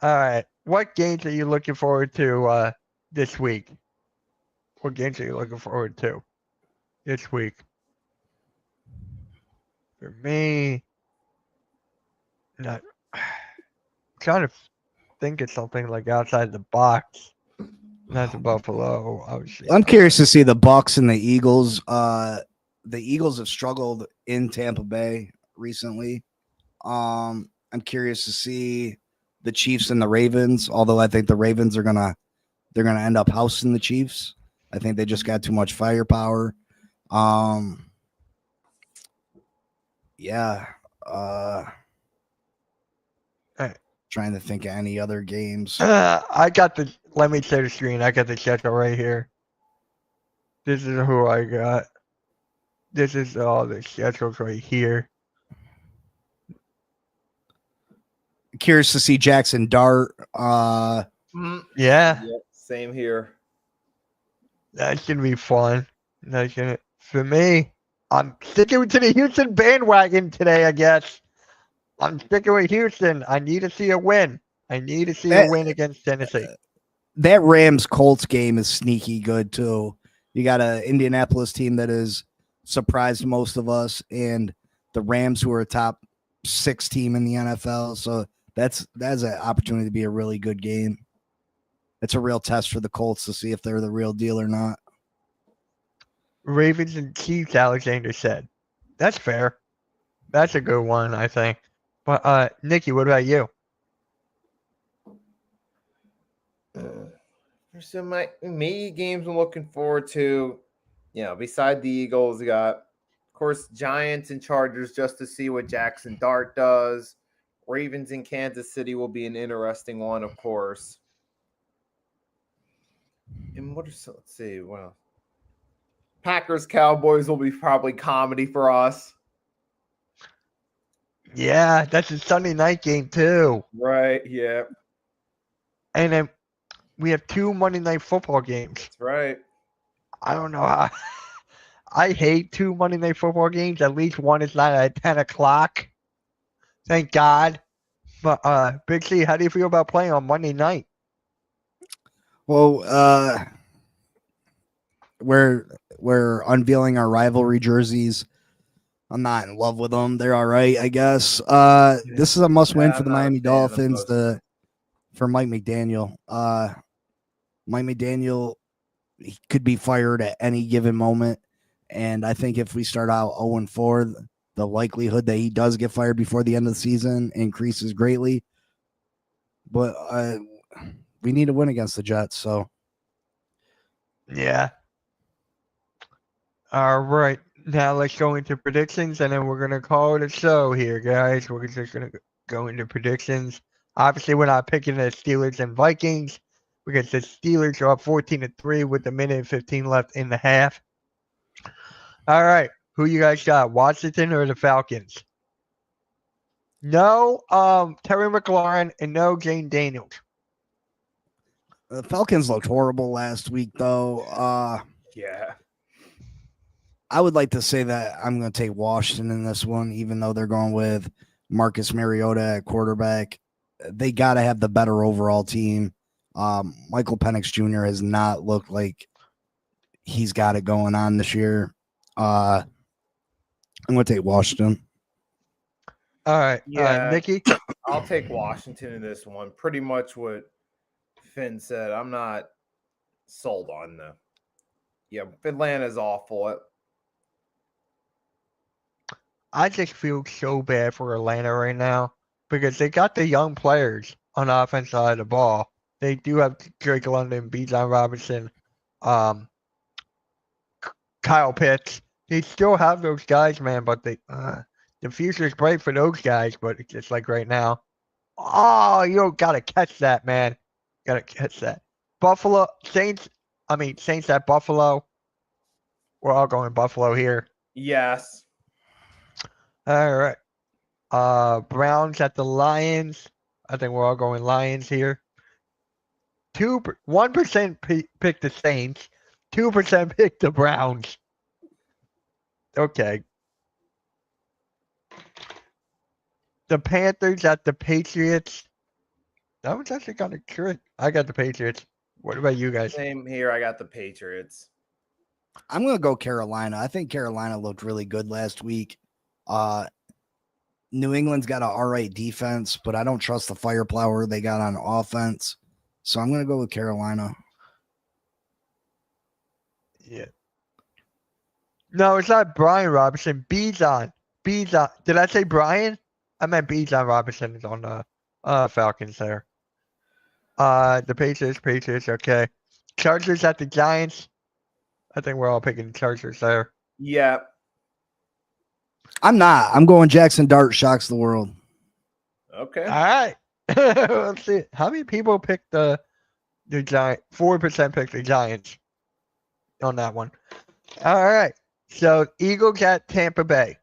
All right. What games are you looking forward to this week? What games are you looking forward to this week? For me, not trying to think of something like outside the box. Not the Buffalo, obviously. I'm curious to see the Bucks and the Eagles. The Eagles have struggled in Tampa Bay recently. I'm curious to see the Chiefs and the Ravens, although I think the Ravens they're gonna end up housing the Chiefs. I think they just got too much firepower. Yeah. Trying to think of any other games. I got the. Let me share the screen. I got the schedule right here. This is who I got. This is all the schedules right here. Curious to see Jackson Dart. Yeah, Yep, same here. that's gonna be fun. That's gonna for me. I'm sticking to the Houston bandwagon today. I guess I'm sticking with Houston. I need to see a win. I need to see a win against Tennessee. That Rams Colts game is sneaky good too. You got an Indianapolis team that has surprised most of us, and the Rams, who are a top 6 team in the NFL. So that's an opportunity to be a really good game. It's a real test for the Colts to see if they're the real deal or not. Ravens and Chiefs, Alexander said. That's fair. That's a good one, I think. But Nikki, what about you? There's some me games I'm looking forward to. Beside the Eagles, you got, of course, Giants and Chargers just to see what Jackson Dart does. Ravens in Kansas City will be an interesting one, of course. And let's see, well, Packers Cowboys will be probably comedy for us. Yeah, that's a Sunday night game too. Right, yeah. And then we have 2 Monday Night Football games. That's right. I don't know how. I hate 2 Monday Night Football games. At least one is not at 10 o'clock. Thank God. But Big C, how do you feel about playing on Monday night? Well, we're unveiling our rivalry jerseys. I'm not in love with them. They're all right, I guess. This is a must-win for the Miami Dolphins. For Mike McDaniel. Mike McDaniel, he could be fired at any given moment, and I think if we start out 0-4, the likelihood that he does get fired before the end of the season increases greatly. But we need to win against the Jets. So, yeah. All right. Now let's go into predictions, and then we're going to call it a show here, guys. We're just going to go into predictions. Obviously, we're not picking the Steelers and Vikings because the Steelers are up 14-3 with a minute and 15 left in the half. All right. Who you guys got, Washington or the Falcons? No Terry McLaurin and no Jane Daniels. the Falcons looked horrible last week, though. Yeah. I would like to say that I'm going to take Washington in this one, even though they're going with Marcus Mariota at quarterback. They got to have the better overall team. Michael Penix Jr. has not looked like he's got it going on this year. I'm going to take Washington. All right. Yeah. Nikki? I'll take Washington in this one. Pretty much what Finn said. I'm not sold on the. Yeah, Atlanta's awful. I just feel so bad for Atlanta right now. because they got the young players on the offense side of the ball. They do have Drake London, Bijan Robinson, um, Kyle Pitts. They still have those guys, man, but the future's bright for those guys, but it's just like right now. Oh, you gotta catch that, man. Gotta catch that. Buffalo Saints. Saints at Buffalo. We're all going Buffalo here. Yes. All right. Browns at the Lions. I think we're all going Lions here. 1% pick the Saints. 2% pick the Browns. Okay. The Panthers at the Patriots. That was actually kind of good. I got the Patriots. What about you guys? Same here. I got the Patriots. I'm going to go Carolina. I think Carolina looked really good last week. New England's got an all right defense, but I don't trust the firepower they got on offense. So I'm going to go with Carolina. Yeah. No, it's not Brian Robinson. Bijan. Did I say Brian? I meant Bijan Robinson is on the Falcons there. The Patriots, okay. Chargers at the Giants. I think we're all picking Chargers there. Yeah. I'm not. I'm going Jackson Dart shocks the world. Okay. All right. Let's see. How many people picked the Giants? 4% picked the Giants on that one. All right. So Eagles at Tampa Bay.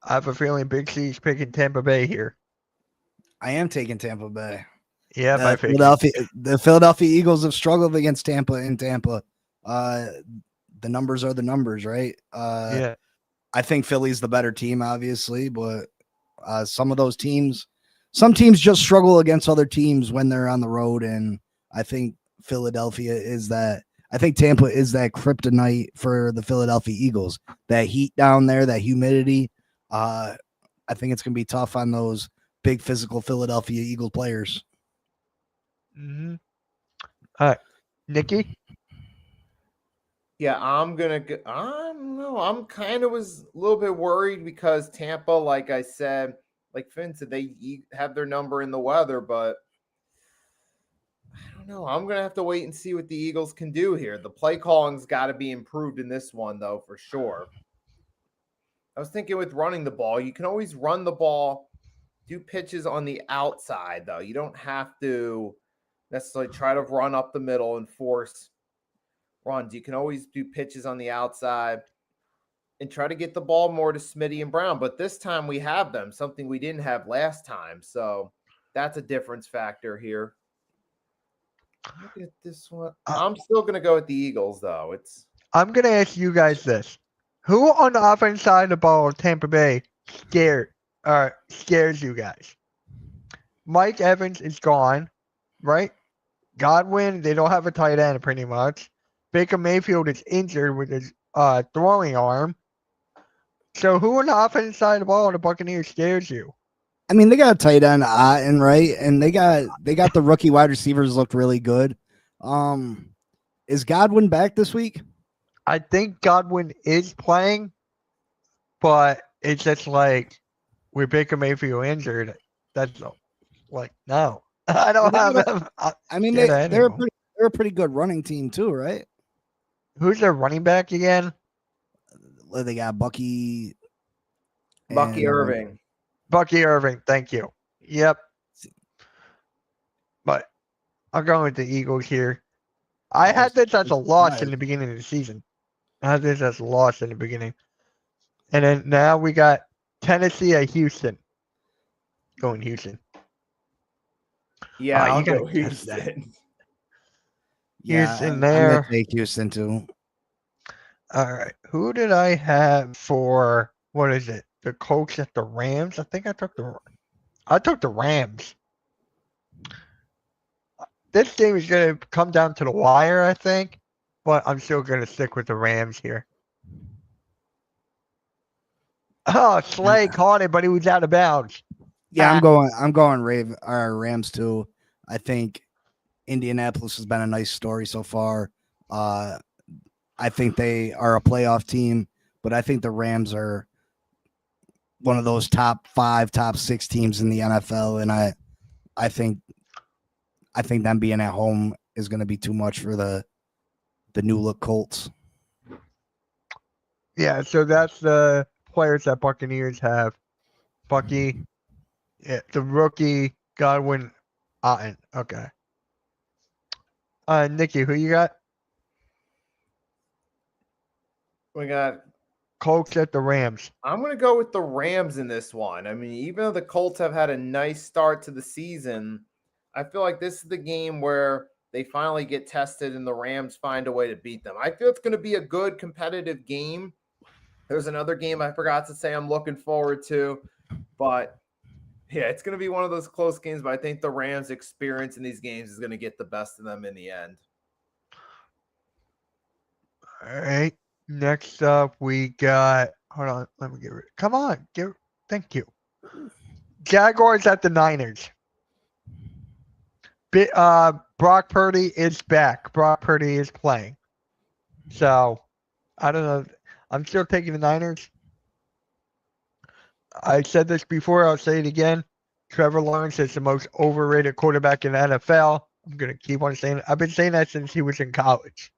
I have a feeling Big C's picking Tampa Bay here. I am taking Tampa Bay. Yeah, my pick. The Philadelphia Eagles have struggled against Tampa in Tampa. The numbers are the numbers, right? Yeah. I think Philly's the better team, obviously, but some teams just struggle against other teams when they're on the road, and I think Philadelphia is that. I think Tampa is that kryptonite for the Philadelphia Eagles. That heat down there, that humidity. I think it's going to be tough on those big physical Philadelphia Eagle players. Mm-hmm. All right, Nikki. Yeah, I'm kind of was a little bit worried because Tampa, like I said, like Finn said, they have their number in the weather, but I don't know. I'm going to have to wait and see what the Eagles can do here. The play calling's got to be improved in this one, though, for sure. I was thinking with running the ball, you can always run the ball, do pitches on the outside, though. You don't have to necessarily try to run up the middle and force runs. You can always do pitches on the outside and try to get the ball more to Smitty and Brown. But this time we have them, something we didn't have last time. So that's a difference factor here. Look at this one. I'm still going to go with the Eagles, though. I'm going to ask you guys this. Who on the offense side of the ball of Tampa Bay scares you guys? Mike Evans is gone, right? Godwin, they don't have a tight end pretty much. Baker Mayfield is injured with his throwing arm. So who on the offense side of the ball of the Buccaneers scares you? I mean, they got a tight end, Otten, right? And they got the rookie wide receivers looked really good. Is Godwin back this week? I think Godwin is playing, but it's just like with Baker Mayfield injured, that's like no. I don't have them. I mean, they're a pretty good running team too, right? Who's their running back again? They got Bucky Irving. Bucky Irving, thank you. Yep. But I'm going with the Eagles here. I had this as a loss in the beginning of the season. And then now we got Tennessee at Houston. Going Houston. Yeah, I'll gotta go Houston. Houston there. I'm gonna take Houston too. All right. Who did I have for what is it? The Colts at the Rams? I think I took the Rams. This game is gonna come down to the wire, I think, but I'm still gonna stick with the Rams here. Oh, Slay caught it, but he was out of bounds. Yeah, I'm going Rams too. I think Indianapolis has been a nice story so far. I think they are a playoff team, but I think the Rams are one of those top 5, top 6 teams in the NFL, and I think them being at home is going to be too much for the new look Colts. Yeah, so that's the players that Buccaneers have. Bucky, yeah, the rookie, Godwin, Otten. Okay. Nikki, who you got? We got. Colts at the Rams. I'm going to go with the Rams in this one. I mean, even though the Colts have had a nice start to the season, I feel like this is the game where they finally get tested and the Rams find a way to beat them. I feel it's going to be a good competitive game. There's another game I forgot to say I'm looking forward to, but yeah, it's going to be one of those close games, but I think the Rams' experience in these games is going to get the best of them in the end. All right. Next up, we got. Hold on. Let me get rid. Come on. Thank you. Jaguars at the Niners. Brock Purdy is back. Brock Purdy is playing. So, I don't know. I'm still taking the Niners. I said this before. I'll say it again. Trevor Lawrence is the most overrated quarterback in the NFL. I'm going to keep on saying it. I've been saying that since he was in college.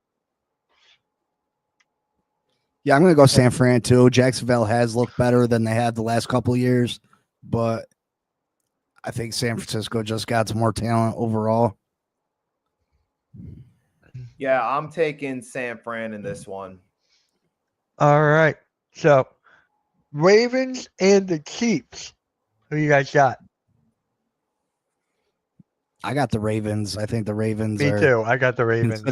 Yeah, I'm going to go San Fran too. Jacksonville has looked better than they have the last couple of years, but I think San Francisco just got some more talent overall. Yeah, I'm taking San Fran in this one. All right. So, Ravens and the Chiefs. Who you guys got? I got the Ravens. I think the Ravens Me are too. I got the Ravens.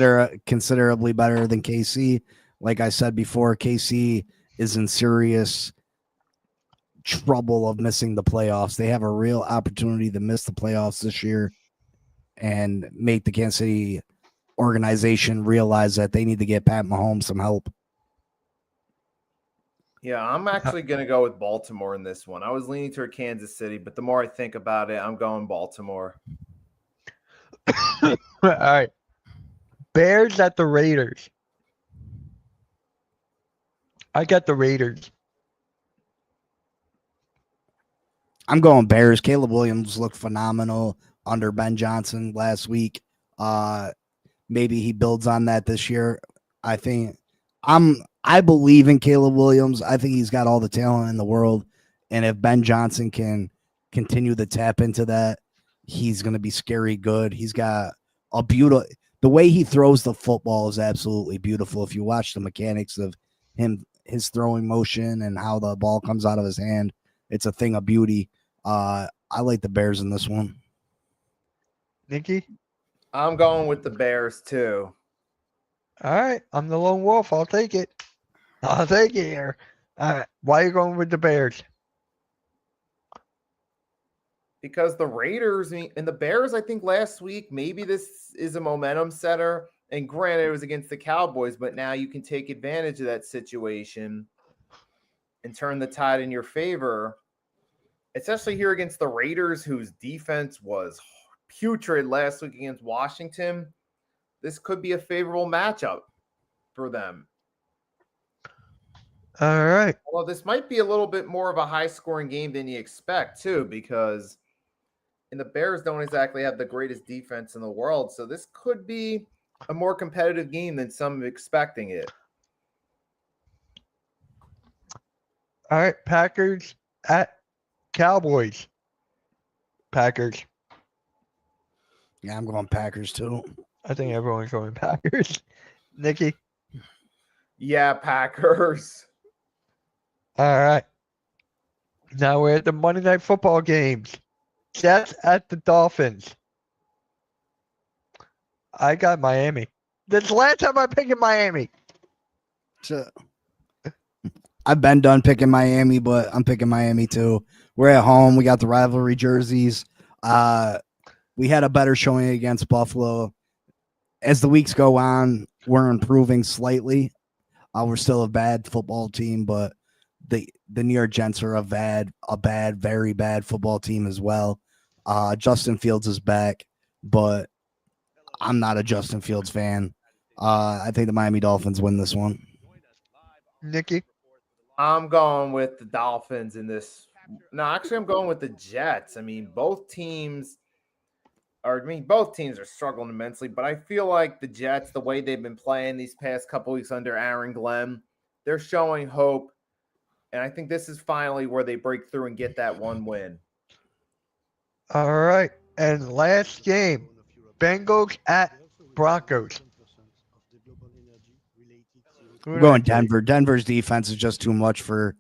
considerably better than KC. Like I said before, KC is in serious trouble of missing the playoffs. They have a real opportunity to miss the playoffs this year and make the Kansas City organization realize that they need to get Pat Mahomes some help. Yeah, I'm actually going to go with Baltimore in this one. I was leaning toward Kansas City, but the more I think about it, I'm going Baltimore. All right. Bears at the Raiders. I got the Raiders. I'm going Bears. Caleb Williams looked phenomenal under Ben Johnson last week. Maybe he builds on that this year. I believe in Caleb Williams. I think he's got all the talent in the world. And if Ben Johnson can continue to tap into that, he's going to be scary good. He's got a beautiful, the way he throws the football is absolutely beautiful. If you watch the mechanics of him, his throwing motion and how the ball comes out of his hand, it's a thing of beauty. I like the Bears in this one. Nikki? I'm going with the Bears too. All right. I'm the lone wolf. I'll take it. I'll take it here. All right. Why are you going with the Bears? Because the Raiders and the Bears, I think last week, maybe this is a momentum setter. And granted, it was against the Cowboys, but now you can take advantage of that situation and turn the tide in your favor, especially here against the Raiders, whose defense was putrid last week against Washington. This could be a favorable matchup for them. All right. Well, this might be a little bit more of a high-scoring game than you expect, too, because the Bears don't exactly have the greatest defense in the world, so this could be a more competitive game than some expecting it. All right. Packers at Cowboys. Packers. Yeah, I'm going Packers too. I think everyone's going Packers. Nikki? Yeah, Packers. All right. Now we're at the Monday Night Football games. Jets at the Dolphins. I got Miami. This is the last time I'm picking Miami. So, I've been done picking Miami, but I'm picking Miami too. We're at home. We got the rivalry jerseys. We had a better showing against Buffalo. As the weeks go on, we're improving slightly. We're still a bad football team, but the New York Jets are a very bad football team as well. Justin Fields is back, but I'm not a Justin Fields fan. I think the Miami Dolphins win this one. Nikki? I'm going with the Dolphins in this. No, actually, I'm going with the Jets. I mean, both teams are struggling immensely, but I feel like the Jets, the way they've been playing these past couple weeks under Aaron Glenn, they're showing hope. And I think this is finally where they break through and get that one win. All right. And last game, Bengals at Broncos. We're going Denver. Denver's defense is just too much for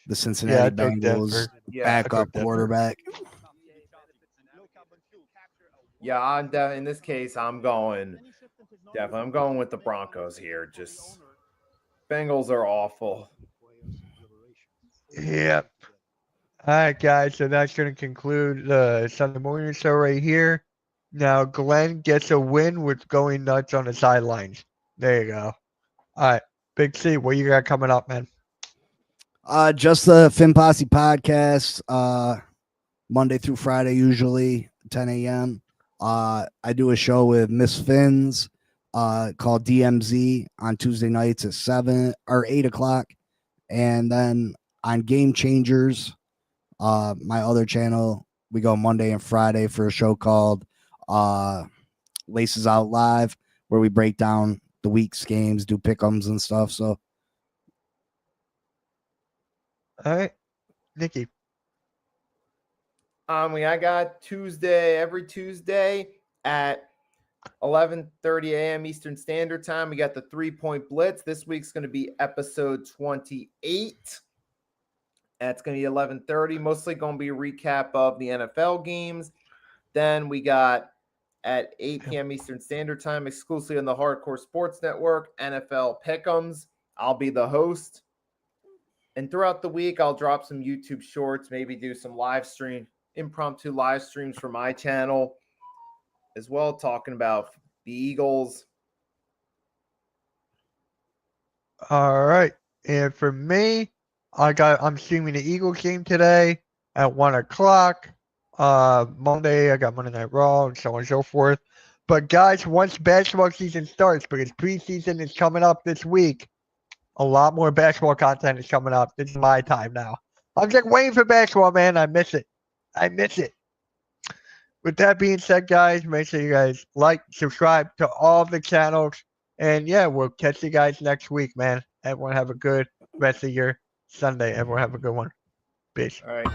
the Cincinnati I took Bengals Denver. backup Denver. quarterback. Yeah, in this case, I'm going with the Broncos here. Just Bengals are awful. Yep. All right, guys. So that's going to conclude the Sunday morning show right here. Now, Glenn gets a win with going nuts on the sidelines. There you go. All right. Big C, what you got coming up, man? Just the Finn Posse podcast, Monday through Friday, usually 10 a.m. I do a show with Miss Finns called DMZ on Tuesday nights at 7 or 8 o'clock. And then on Game Changers, my other channel, we go Monday and Friday for a show called Laces Out Live, where we break down the week's games, do pick'ems and stuff. So, all right, Nikki. I got every Tuesday at 11:30 a.m. Eastern Standard Time. We got the 3-Point Blitz. This week's going to be episode 28. That's going to be 11:30. Mostly going to be a recap of the NFL games. Then we got at 8 p.m. Eastern Standard Time, exclusively on the Hardcore Sports Network, NFL Pick'ems. I'll be the host. And throughout the week, I'll drop some YouTube shorts, maybe do some impromptu live streams for my channel as well, talking about the Eagles. All right. And for me, I'm streaming the Eagles game today at 1 o'clock. Monday, I got Monday Night Raw and so on and so forth. But guys, once basketball season starts, because preseason is coming up this week, a lot more basketball content is coming up. This is my time now. I'm just waiting for basketball, man. I miss it. With that being said, guys, make sure you guys like, subscribe to all the channels. And yeah, we'll catch you guys next week, man. Everyone have a good rest of your Sunday. Everyone have a good one. Peace. All right.